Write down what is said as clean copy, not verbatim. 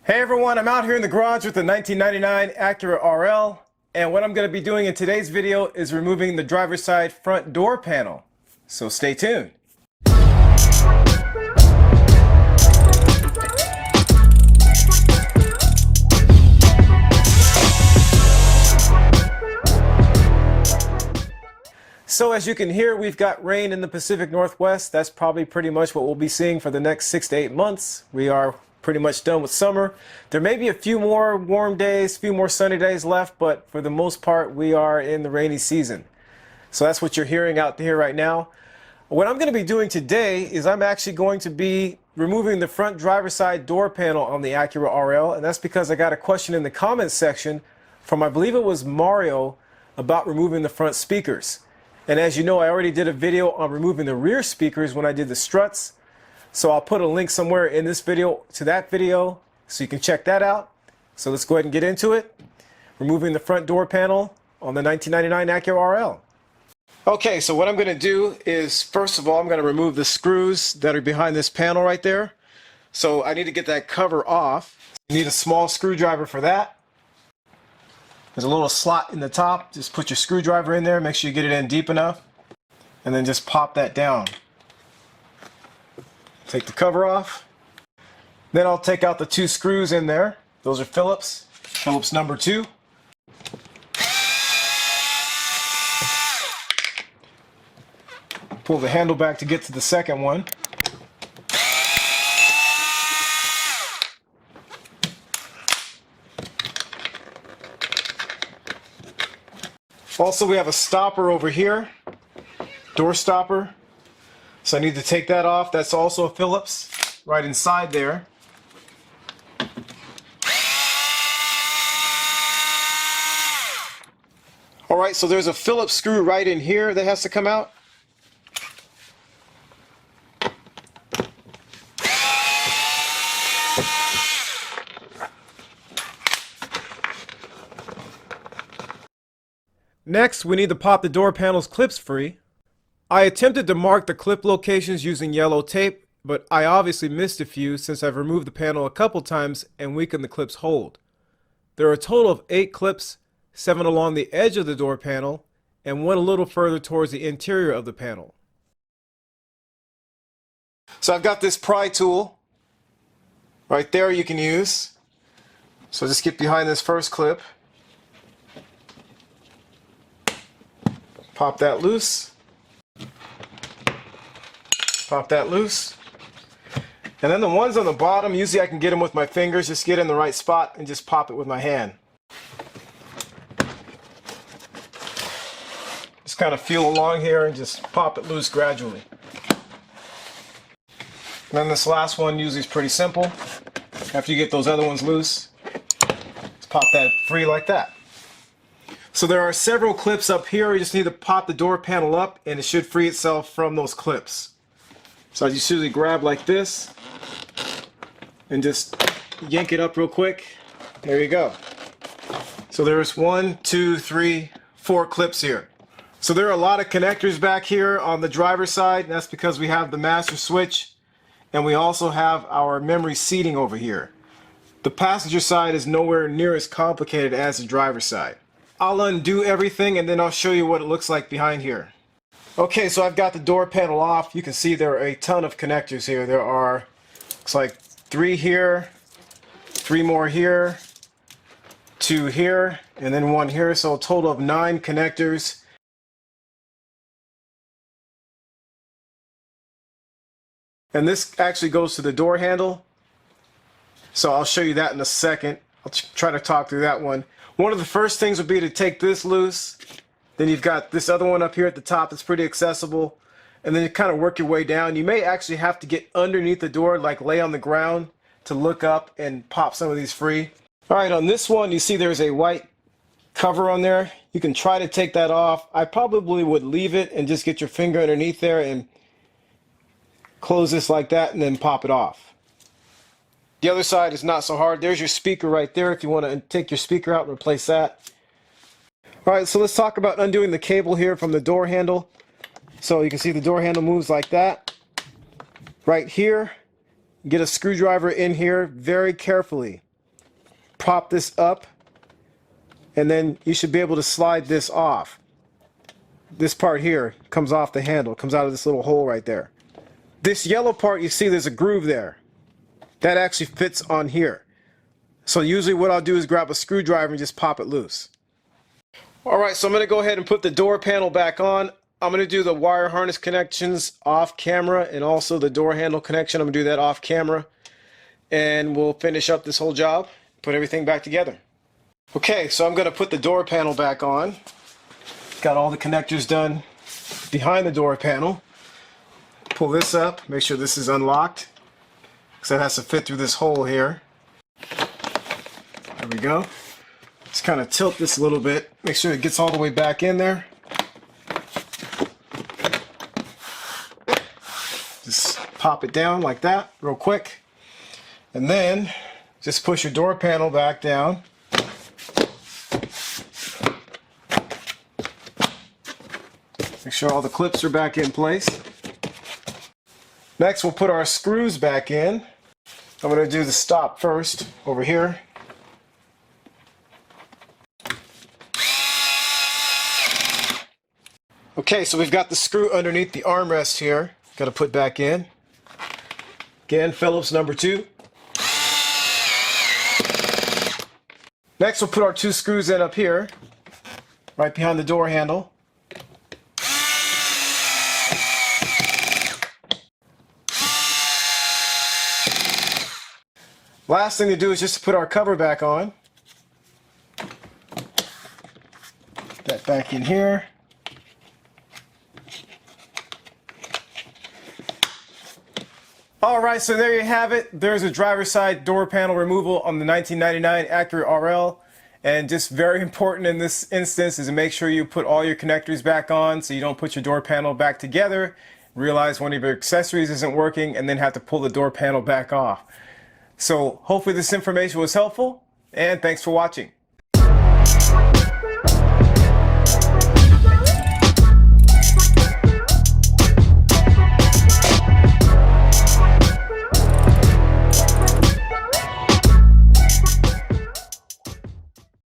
Hey everyone, I'm out here in the garage with the 1999 Acura RL, and what I'm going to be doing in today's video is removing the driver's side front door panel. So stay tuned. So as you can hear, we've got rain in the Pacific Northwest. That's probably pretty much what we'll be seeing for the next 6 to 8 months. We are pretty much done with summer. There may be a few more warm days, a few more sunny days left, but for the most part, we are in the rainy season. So that's what you're hearing out here right now. What I'm going to be doing today is I'm actually going to be removing the front driver's side door panel on the Acura RL, and that's because I got a question in the comments section from, I believe it was Mario, about removing the front speakers. And as you know, I already did a video on removing the rear speakers when I did the struts. So I'll put a link somewhere in this video to that video so you can check that out. So let's go ahead and get into it. Removing the front door panel on the 1999 Acura RL. Okay, so what I'm going to do is, first of all, I'm going to remove the screws that are behind this panel right there. So I need to get that cover off. You need a small screwdriver for that. There's a little slot in the top. Just put your screwdriver in there, make sure you get it in deep enough, and then just pop that down. Take the cover off. Then I'll take out the 2 screws in there. Those are Phillips number 2. Pull the handle back to get to the second one. Also, we have a stopper over here, door stopper. So I need to take that off. That's also a Phillips right inside there. All right, so there's a Phillips screw right in here that has to come out. Next, we need to pop the door panel's clips free. I attempted to mark the clip locations using yellow tape, but I obviously missed a few since I've removed the panel a couple times and weakened the clip's hold. There are a total of 8 clips, 7 along the edge of the door panel, and 1 a little further towards the interior of the panel. So I've got this pry tool right there you can use. So just get behind this first clip. Pop that loose. Pop that loose. And then the ones on the bottom, usually I can get them with my fingers, just get in the right spot and just pop it with my hand. Just kind of feel along here and just pop it loose gradually. And then this last one usually is pretty simple. After you get those other ones loose, just pop that free like that. So there are several clips up here. You just need to pop the door panel up and it should free itself from those clips. So I just usually grab like this and just yank it up real quick. There you go. So there's 1, 2, 3, 4 clips here. So there are a lot of connectors back here on the driver's side, and that's because we have the master switch and we also have our memory seating over here. The passenger side is nowhere near as complicated as the driver's side. I'll undo everything and then I'll show you what it looks like behind here. Okay, so I've got the door panel off. You can see there are a ton of connectors here. There are, looks like 3 here, 3 more here, 2 here, and then 1 here. So a total of 9 connectors. And this actually goes to the door handle. So I'll show you that in a second. I'll try to talk through that one. One of the first things would be to take this loose. Then you've got this other one up here at the top that's pretty accessible. And then you kind of work your way down. You may actually have to get underneath the door, like lay on the ground to look up and pop some of these free. All right, on this one, you see there's a white cover on there. You can try to take that off. I probably would leave it and just get your finger underneath there and close this like that and then pop it off. The other side is not so hard. There's your speaker right there if you want to take your speaker out and replace that. Alright, so let's talk about undoing the cable here from the door handle. So you can see the door handle moves like that. Right here, get a screwdriver in here very carefully. pop this up, and then you should be able to slide this off. This part here comes off the handle, comes out of this little hole right there. This yellow part, you see there's a groove there. That actually fits on here. So usually what I'll do is grab a screwdriver and just pop it loose. Alright, so I'm going to go ahead and put the door panel back on. I'm going to do the wire harness connections off camera, and also the door handle connection. I'm going to do that off camera. And we'll finish up this whole job, put everything back together. Okay, so I'm going to put the door panel back on. Got all the connectors done behind the door panel. Pull this up, make sure this is unlocked, because that has to fit through this hole here. There we go. Just kind of tilt this a little bit, make sure it gets all the way back in there. Just pop it down like that real quick, and then just push your door panel back down. Make sure all the clips are back in place. Next, we'll put our screws back in. I'm going to do the stop first over here. Okay, so we've got the screw underneath the armrest here. Got to put back in. Again, Phillips number 2. Next, we'll put our 2 screws in up here, right behind the door handle. Last thing to do is just to put our cover back on. Put that back in here. Alright, so there you have it. There's a driver's side door panel removal on the 1999 Acura RL. And just very important in this instance is to make sure you put all your connectors back on so you don't put your door panel back together, realize one of your accessories isn't working, and then have to pull the door panel back off. So hopefully this information was helpful, and thanks for watching.